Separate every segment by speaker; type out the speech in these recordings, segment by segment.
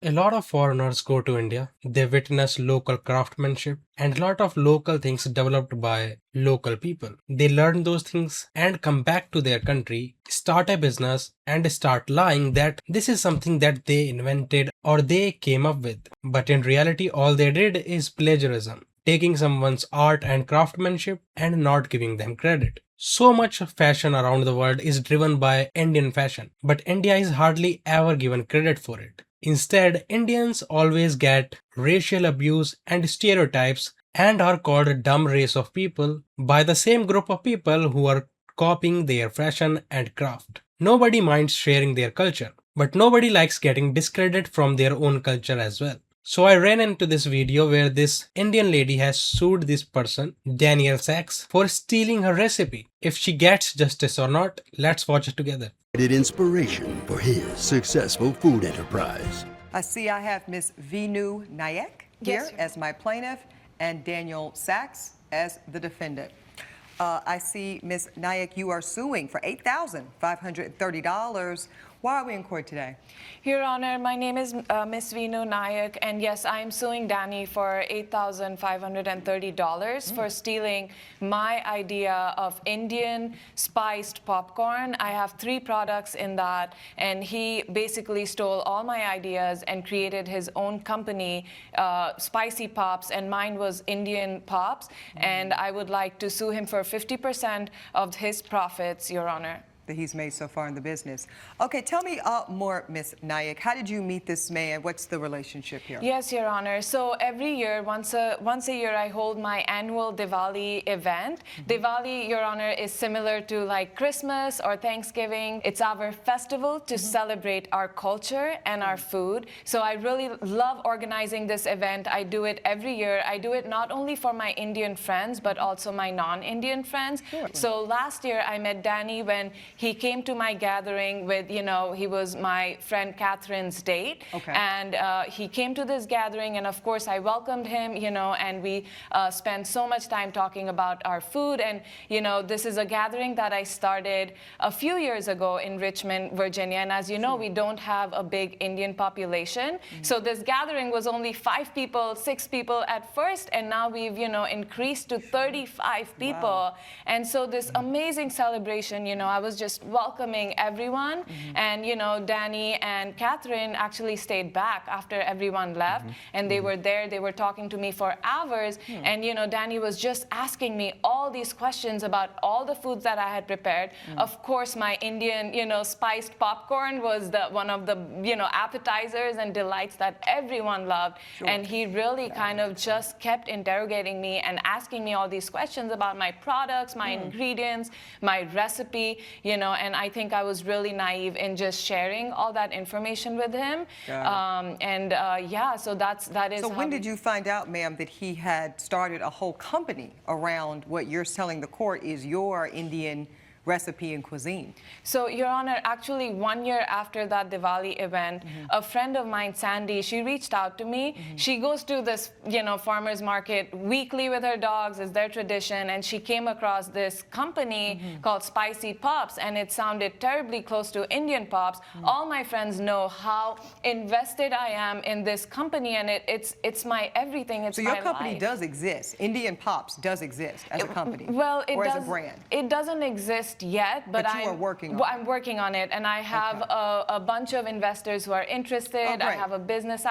Speaker 1: A lot of foreigners go to India, they witness local craftsmanship and a lot of local things developed by local people. They learn those things and come back to their country, start a business, and start lying that this is something that they invented or they came up with. But in reality, all they did is plagiarism, taking someone's art and craftsmanship and not giving them credit. So much of fashion around the world is driven by Indian fashion, but India is hardly ever given credit for it. Instead, Indians always get racial abuse and stereotypes and are called a dumb race of people by the same group of people who are copying their fashion and craft. Nobody minds sharing their culture, but nobody likes getting discredit from their own culture as well. So I ran into this video where this Indian lady has sued this person, Daniel Sax, for stealing her recipe. If she gets justice or not, let's watch it together.
Speaker 2: Inspiration for his successful food enterprise.
Speaker 3: I see I have Miss Vinu Nyak here as my plaintiff and Daniel Sax as the defendant. I see Ms. Nyak, you are suing for $8,530. Why are we in court today?
Speaker 4: Your Honor, my name is Ms. Vinu Nyak, and yes, I am suing Danny for $8,530 for stealing my idea of Indian spiced popcorn. I have 3 products in that, and he basically stole all my ideas and created his own company, Spicy Pops, and mine was Indian Pops, and I would like to sue him for 50% of his profits, Your Honor.
Speaker 3: That he's made so far in the business. Okay, tell me more, Ms. Nyak. How did you meet this man? What's the relationship here?
Speaker 4: Yes, Your Honor. So every year, once a year, I hold my annual Diwali event. Diwali, Your Honor, is similar to like Christmas or Thanksgiving. It's our festival to celebrate our culture and our food. So I really love organizing this event. I do it every year. I do it not only for my Indian friends, but also my non-Indian friends.
Speaker 3: Sure.
Speaker 4: So last year, I met Danny when he came to my gathering with, he was my friend Catherine's date.
Speaker 3: Okay.
Speaker 4: And he came to this gathering, and of course, I welcomed him, and we spent so much time talking about our food. And, this is a gathering that I started a few years ago in Richmond, Virginia. And as you know, we don't have a big Indian population. So this gathering was only 5 people, 6 people at first, and now we've, increased to 35 people.
Speaker 3: Wow.
Speaker 4: And so this amazing celebration, I was just welcoming everyone. And, Danny and Catherine actually stayed back after everyone left. And they were there. They were talking to me for hours. And, Danny was just asking me all these questions about all the foods that I had prepared. Of course, my Indian, spiced popcorn was one of the, appetizers and delights that everyone loved.
Speaker 3: Sure.
Speaker 4: And he really kind of just kept interrogating me and asking me all these questions about my products, my ingredients, my recipe, and I think I was really naive in just sharing all that information with him. Yeah, so that is.
Speaker 3: So when did you find out, ma'am, that he had started a whole company around what you're telling the court is your Indian recipe and cuisine?
Speaker 4: So, Your Honor, actually 1 year after that Diwali event, a friend of mine, Sandy, she reached out to me. She goes to this, farmer's market weekly with her dogs, it's their tradition, and she came across this company called Spicy Pops, and it sounded terribly close to Indian Pops. All my friends know how invested I am in this company, and it's my everything, it's
Speaker 3: so
Speaker 4: my
Speaker 3: your company
Speaker 4: life.
Speaker 3: does exist. Indian Pops does exist as a company.
Speaker 4: Well,
Speaker 3: or as a brand.
Speaker 4: It doesn't exist yet, but
Speaker 3: you are working on it.
Speaker 4: I'm working on it, and I have a bunch of investors who are interested. I have a business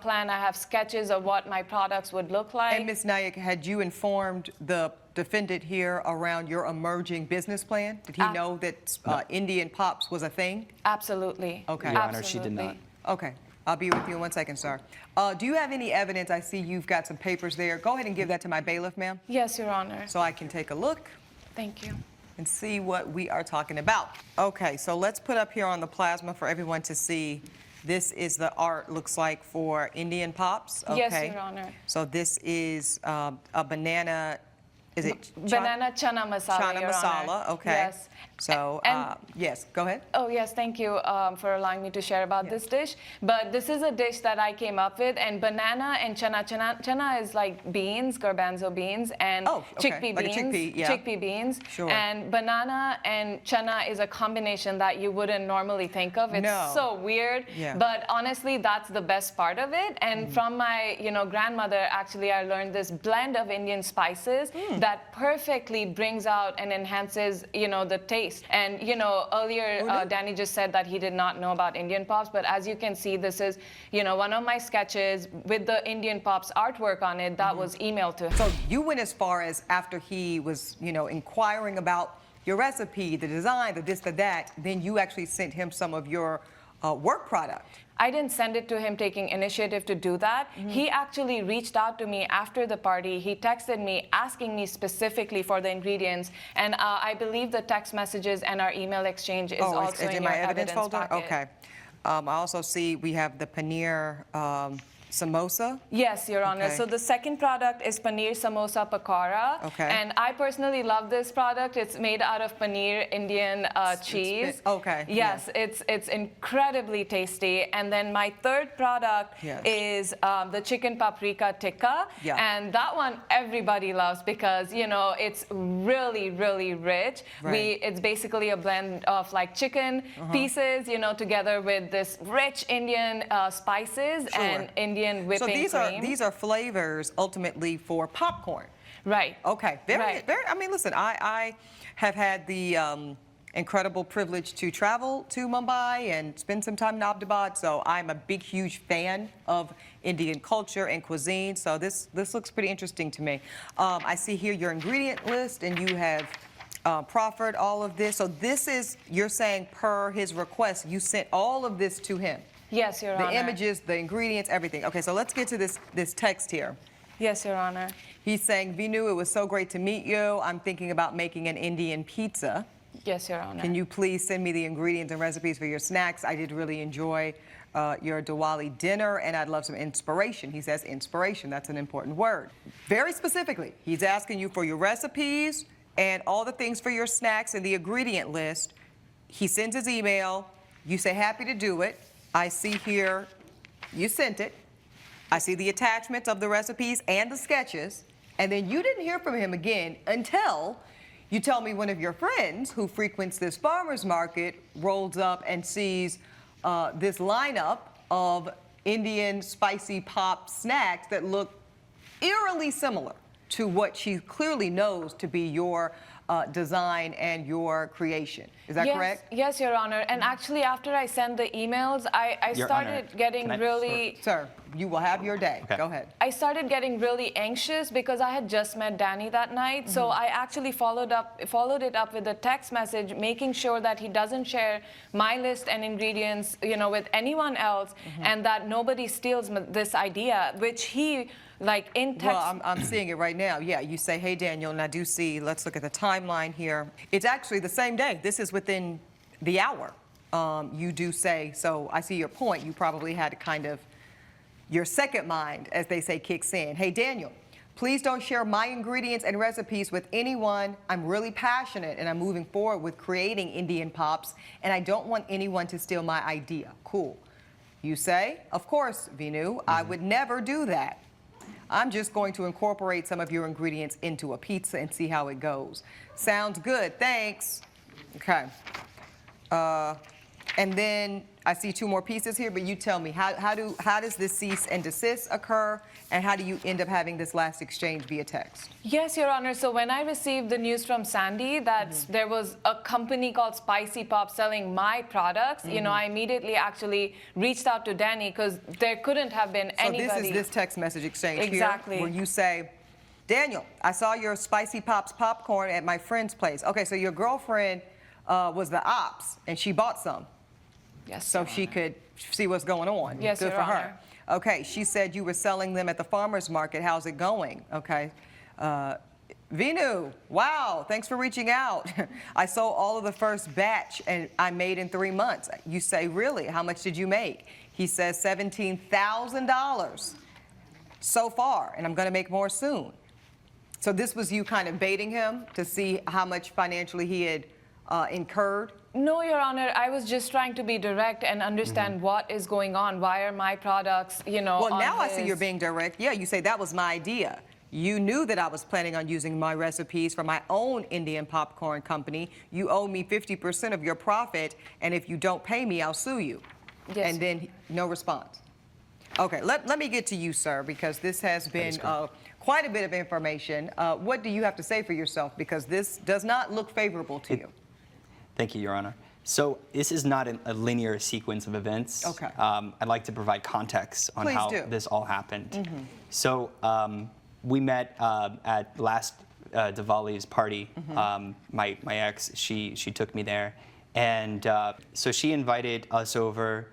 Speaker 4: plan. I have sketches of what my products would look like.
Speaker 3: And Ms. Nyak, had you informed the defendant here around your emerging business plan? Did he know that Indian Pops was a thing?
Speaker 4: Absolutely.
Speaker 3: Okay.
Speaker 5: Your Honor, she did not.
Speaker 3: Okay. I'll be with you in 1 second, sir. Do you have any evidence? I see you've got some papers there. Go ahead and give that to my bailiff, ma'am.
Speaker 4: Yes, Your Honor.
Speaker 3: So I can take a look.
Speaker 4: Thank you.
Speaker 3: And see what we are talking about. Okay, so let's put up here on the plasma for everyone to see. This is the art, looks like, for Indian Pops. Okay.
Speaker 4: Yes, Your Honor.
Speaker 3: So this is a banana Is it
Speaker 4: Banana chana masala,
Speaker 3: chana
Speaker 4: Your
Speaker 3: masala?
Speaker 4: Honor.
Speaker 3: Okay.
Speaker 4: Yes.
Speaker 3: So,
Speaker 4: And-
Speaker 3: yes, go ahead.
Speaker 4: Oh, yes, thank you for allowing me to share about this dish. But this is a dish that I came up with, and banana and chana is like beans, garbanzo beans, and
Speaker 3: Oh, okay.
Speaker 4: chickpea
Speaker 3: Like a
Speaker 4: beans.
Speaker 3: chickpea, yeah.
Speaker 4: Chickpea beans.
Speaker 3: Sure.
Speaker 4: And banana and chana is a combination that you wouldn't normally think of. It's
Speaker 3: No.
Speaker 4: so weird.
Speaker 3: Yeah.
Speaker 4: But honestly, that's the best part of it. And from my, grandmother, actually, I learned this blend of Indian spices that perfectly brings out and enhances, the taste. And, earlier, Danny just said that he did not know about Indian Pops, but as you can see, this is, one of my sketches with the Indian Pops artwork on it that was emailed to him.
Speaker 3: So you went as far as after he was, inquiring about your recipe, the design, the this, the that, then you actually sent him some of your work product.
Speaker 4: I didn't send it to him taking initiative to do that. He actually reached out to me after the party. He texted me asking me specifically for the ingredients. And I believe the text messages and our email exchange is also
Speaker 3: it's
Speaker 4: in
Speaker 3: my
Speaker 4: your
Speaker 3: evidence folder?
Speaker 4: packet.
Speaker 3: Okay. I also see we have the paneer samosa.
Speaker 4: Yes, Your Honor.
Speaker 3: Okay.
Speaker 4: So the second product is paneer samosa pakora.
Speaker 3: Okay.
Speaker 4: And I personally love this product. It's made out of paneer Indian cheese.
Speaker 3: Okay,
Speaker 4: Yes, it's incredibly tasty. And then my third product
Speaker 3: Yes.
Speaker 4: is the chicken paprika tikka.
Speaker 3: Yeah.
Speaker 4: And that one everybody loves because, it's really, really rich.
Speaker 3: Right.
Speaker 4: It's basically a blend of like chicken pieces, together with this rich Indian spices
Speaker 3: Sure.
Speaker 4: and Indian whipping
Speaker 3: So
Speaker 4: cream.
Speaker 3: these are flavors ultimately for popcorn.
Speaker 4: Right.
Speaker 3: Okay, very,
Speaker 4: Right.
Speaker 3: very. I mean, listen, I have had the incredible privilege to travel to Mumbai and spend some time in Ahmedabad, so I'm a big, huge fan of Indian culture and cuisine. So this looks pretty interesting to me. I see here your ingredient list, and you have proffered all of this. So this is, you're saying per his request, you sent all of this to him.
Speaker 4: Yes, Your
Speaker 3: The
Speaker 4: Honor.
Speaker 3: images, the ingredients, everything. Okay, so let's get to this text here.
Speaker 4: Yes, Your Honor.
Speaker 3: He's saying, Vinu, it was so great to meet you. I'm thinking about making an Indian pizza.
Speaker 4: Yes, Your Honor.
Speaker 3: Can you please send me the ingredients and recipes for your snacks? I did really enjoy your Diwali dinner, and I'd love some inspiration. He says inspiration. That's an important word. Very specifically, he's asking you for your recipes and all the things for your snacks and the ingredient list. He sends his email. You say happy to do it. I see here you sent it. I see the attachments of the recipes and the sketches. And then you didn't hear from him again until you tell me one of your friends who frequents this farmer's market rolls up and sees this lineup of Indian spicy pop snacks that look eerily similar to what she clearly knows to be your design and your creation. Is that correct?
Speaker 4: Yes, Your Honor. And actually, after I sent the emails, I
Speaker 5: Your
Speaker 4: started
Speaker 5: Honor,
Speaker 4: getting
Speaker 5: can I-
Speaker 4: really...
Speaker 3: Sir, you will have your day.
Speaker 5: Okay.
Speaker 3: Go ahead.
Speaker 4: I started getting really anxious because I had just met Danny that night. So I actually followed it up with a text message, making sure that he doesn't share my list and ingredients, with anyone else, and that nobody steals this idea, which he, in text.
Speaker 3: Well, I'm seeing it right now. Yeah, you say, hey, Daniel, and I do see, let's look at the timeline here. It's actually the same day. This is within the hour. You do say, so I see your point. You probably had to kind of, your second mind, as they say, kicks in. Hey, Daniel, please don't share my ingredients and recipes with anyone. I'm really passionate and I'm moving forward with creating Indian Pops, and I don't want anyone to steal my idea. Cool. You say, of course, Vinu, I would never do that. I'm just going to incorporate some of your ingredients into a pizza and see how it goes. Sounds good, thanks. Okay. And then I see two more pieces here, but you tell me, how does this cease and desist occur, and how do you end up having this last exchange via text?
Speaker 4: Yes, Your Honor. So when I received the news from Sandy that there was a company called Spicy Pop selling my products, I immediately actually reached out to Danny because there couldn't have been anybody.
Speaker 3: So this is this text message exchange
Speaker 4: Exactly.
Speaker 3: here, where you say, Daniel, I saw your Spicy Pops popcorn at my friend's place. Okay, so your girlfriend was the ops, and she bought some.
Speaker 4: Yes,
Speaker 3: So
Speaker 4: Your
Speaker 3: she
Speaker 4: Honor.
Speaker 3: could see what's going on.
Speaker 4: Yes,
Speaker 3: Good
Speaker 4: Your
Speaker 3: for her.
Speaker 4: Honor.
Speaker 3: Okay, she said you were selling them at the farmer's market. How's it going? Okay. Vinu, wow, thanks for reaching out. I sold all of the first batch and I made in 3 months. You say, really? How much did you make? He says $17,000 so far, and I'm going to make more soon. So this was you kind of baiting him to see how much financially he had incurred?
Speaker 4: No, Your Honor, I was just trying to be direct and understand what is going on. Why are my products,
Speaker 3: Well,
Speaker 4: on
Speaker 3: now I
Speaker 4: his...
Speaker 3: see you're being direct. Yeah, you say that was my idea. You knew that I was planning on using my recipes for my own Indian popcorn company. You owe me 50% of your profit, and if you don't pay me, I'll sue you.
Speaker 4: Yes.
Speaker 3: And then no response. Okay, let me get to you, sir, because this has been quite a bit of information. What do you have to say for yourself? Because this does not look favorable to you.
Speaker 5: Thank you, Your Honor. So this is not a linear sequence of events.
Speaker 3: Okay.
Speaker 5: I'd like to provide context on
Speaker 3: Please
Speaker 5: how
Speaker 3: do.
Speaker 5: this all happened. So we met at last Diwali's party. My ex, she took me there. And so she invited us over.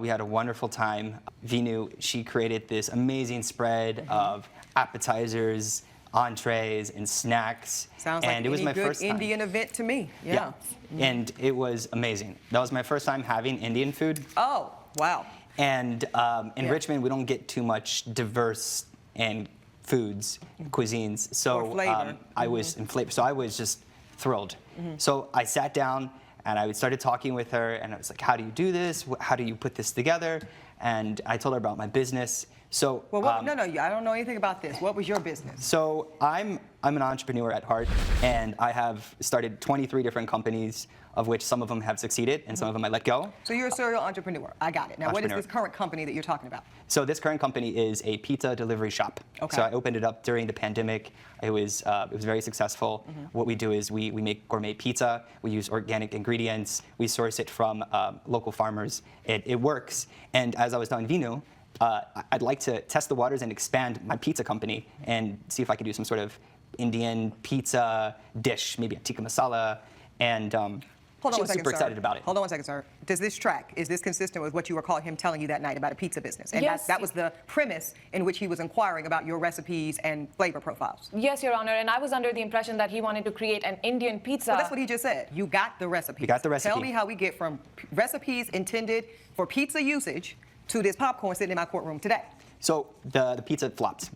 Speaker 5: We had a wonderful time. Vinu, she created this amazing spread of appetizers, entrees, and snacks.
Speaker 3: Sounds like
Speaker 5: and it was
Speaker 3: any
Speaker 5: my
Speaker 3: good
Speaker 5: first time.
Speaker 3: Indian event to me. Yeah.
Speaker 5: And it was amazing. That was my first time having Indian food.
Speaker 3: Oh, wow.
Speaker 5: And in Richmond, we don't get too much diverse and foods, cuisines. So
Speaker 3: Or flavor.
Speaker 5: I was in flavor. So I was just thrilled. So I sat down and I started talking with her, and I was like, "How do you do this? How do you put this together?" And I told her about my business. So
Speaker 3: Well, no, I don't know anything about this. What was your business?
Speaker 5: So I'm an entrepreneur at heart, and I have started 23 different companies, of which some of them have succeeded and some of them I let go.
Speaker 3: So you're a serial entrepreneur. I got it. Now, what is
Speaker 5: Entrepreneur.
Speaker 3: this current company that you're talking about?
Speaker 5: So this current company is a pizza delivery shop.
Speaker 3: Okay.
Speaker 5: So I opened it up during the pandemic. It was very successful. What we do is we make gourmet pizza. We use organic ingredients. We source it from local farmers. It works. And as I was telling Vinu, I'd like to test the waters and expand my pizza company and see if I could do some sort of Indian pizza dish, maybe a tikka masala. And
Speaker 3: Hold on
Speaker 5: she
Speaker 3: one
Speaker 5: was
Speaker 3: second,
Speaker 5: super
Speaker 3: sir.
Speaker 5: excited about it.
Speaker 3: Hold on one second, sir. Does this track? Is this consistent with what you recall him telling you that night about a pizza business? And
Speaker 4: Yes.
Speaker 3: that was the premise in which he was inquiring about your recipes and flavor profiles.
Speaker 4: Yes, Your Honor, and I was under the impression that he wanted to create an Indian pizza.
Speaker 3: Well, that's what he just said. You got the recipe.
Speaker 5: We got the recipe.
Speaker 3: Tell me how we get from recipes intended for pizza usage to this popcorn sitting in my courtroom today.
Speaker 5: So the pizza flopped.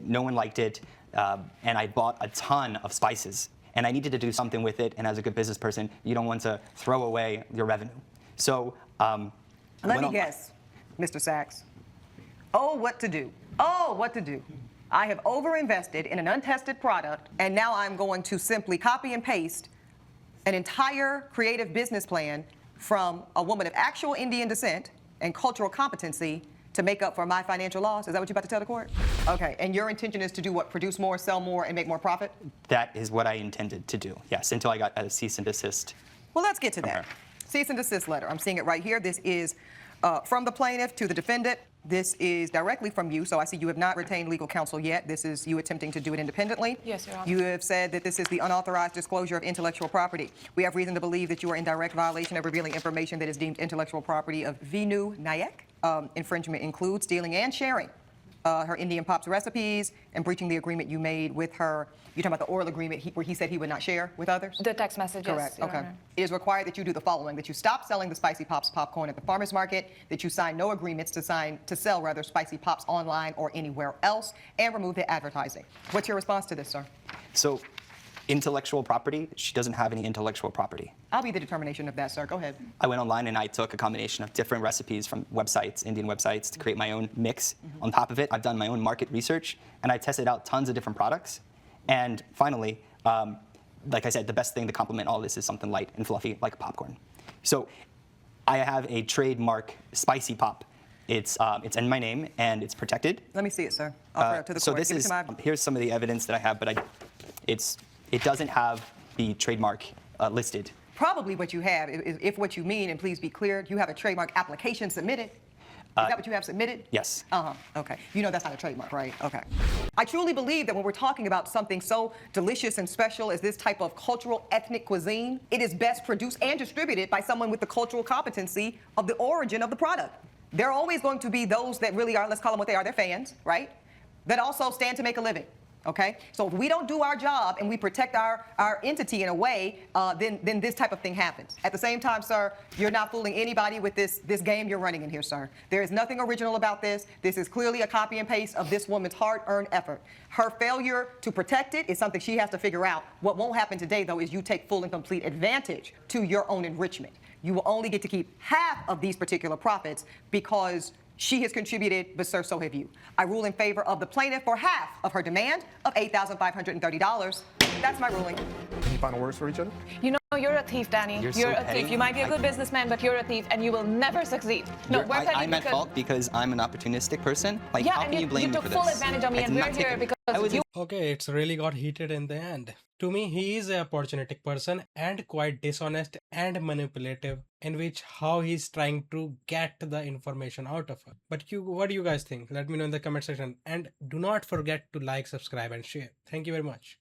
Speaker 5: No one liked it, and I bought a ton of spices. And I needed to do something with it. And as a good business person, you don't want to throw away your revenue. So
Speaker 3: Let me guess, Mr. Sax. Oh, what to do. Oh, what to do. I have overinvested in an untested product, and now I'm going to simply copy and paste an entire creative business plan from a woman of actual Indian descent and cultural competency to make up for my financial loss? Is that what you're about to tell the court? Okay, and your intention is to do what? Produce more, sell more, and make more profit?
Speaker 5: that is what I intended to do, yes, until I got a cease and desist.
Speaker 3: Well, let's get to that.
Speaker 5: Okay.
Speaker 3: Cease and desist letter. I'm seeing it right here. This is from the plaintiff to the defendant. This is directly from you, so I see you have not retained legal counsel yet. This is you attempting to do it independently.
Speaker 4: Yes, Your Honor.
Speaker 3: You have said that this is the unauthorized disclosure of intellectual property. We have reason to believe that you are in direct violation of revealing information that is deemed intellectual property of Vinu Nyak. Infringement includes stealing and sharing her Indian Pops recipes and breaching the agreement you made with her. You're talking about the oral agreement where he said he would not share with others?
Speaker 4: The text messages.
Speaker 3: Correct.
Speaker 4: Your
Speaker 3: Okay.
Speaker 4: Honor.
Speaker 3: It is required that you do the following: that you stop selling the Spicy Pops popcorn at the farmers market, that you sign no agreements to sell Spicy Pops online or anywhere else, and remove the advertising. What's your response to this, sir?
Speaker 5: So intellectual property, she doesn't have any intellectual property.
Speaker 3: I'll be the determination of that, sir. Go ahead.
Speaker 5: I went online and I took a combination of different recipes from websites, Indian websites, to create my own mix. On top of it, I've done my own market research, and I tested out tons of different products. And finally, like I said, the best thing to complement all this is something light and fluffy like popcorn. So I have a trademark Spicy Pop. It's in my name, and it's protected.
Speaker 3: Let me see it, sir. Offer it up to the
Speaker 5: So
Speaker 3: court.
Speaker 5: this
Speaker 3: Give it
Speaker 5: is,
Speaker 3: to my-
Speaker 5: here's some of the evidence that I have, but it doesn't have the trademark listed.
Speaker 3: Probably what you have, if what you mean, and please be clear, you have a trademark application submitted. Is that what you have submitted?
Speaker 5: Yes.
Speaker 3: Okay. You know that's not a trademark, right? Okay. I truly believe that when we're talking about something so delicious and special as this type of cultural ethnic cuisine, it is best produced and distributed by someone with the cultural competency of the origin of the product. There are always going to be those that really are, let's call them what they are, they're fans, right? That also stand to make a living. Okay, so if we don't do our job and we protect our entity in a way, then this type of thing happens. At the same time, sir, you're not fooling anybody with this game you're running in here, sir. There is nothing original about this. This is clearly a copy and paste of this woman's hard-earned effort. Her failure to protect it is something she has to figure out. What won't happen today, though, is you take full and complete advantage to your own enrichment. You will only get to keep half of these particular profits because she has contributed, but sir, so have you. I rule in favor of the plaintiff for half of her demand of $8,530. That's my ruling.
Speaker 6: Any final words for each other?
Speaker 4: You know, you're a thief, Danny.
Speaker 5: You're
Speaker 4: You're
Speaker 5: so
Speaker 4: a
Speaker 5: petty.
Speaker 4: thief. You might be a good businessman, but you're a thief, and you will never succeed. No,
Speaker 5: You're-
Speaker 4: we're petty
Speaker 5: I'm at
Speaker 4: because-
Speaker 5: fault because I'm an opportunistic person. Like,
Speaker 4: Yeah,
Speaker 5: how
Speaker 4: and
Speaker 5: can you blame
Speaker 4: you
Speaker 5: me
Speaker 4: took
Speaker 5: for
Speaker 4: full
Speaker 5: this?
Speaker 4: advantage of me,
Speaker 5: I
Speaker 4: and
Speaker 5: did
Speaker 4: we're
Speaker 5: not take
Speaker 4: here
Speaker 5: it.
Speaker 4: because
Speaker 5: I was
Speaker 4: you.
Speaker 1: Okay, it's really got heated in the end. To me, he is a opportunistic person and quite dishonest and manipulative, in which how he's trying to get the information out of her. But what do you guys think? Let me know in the comment section, and do not forget to like, subscribe, and share. Thank you very much.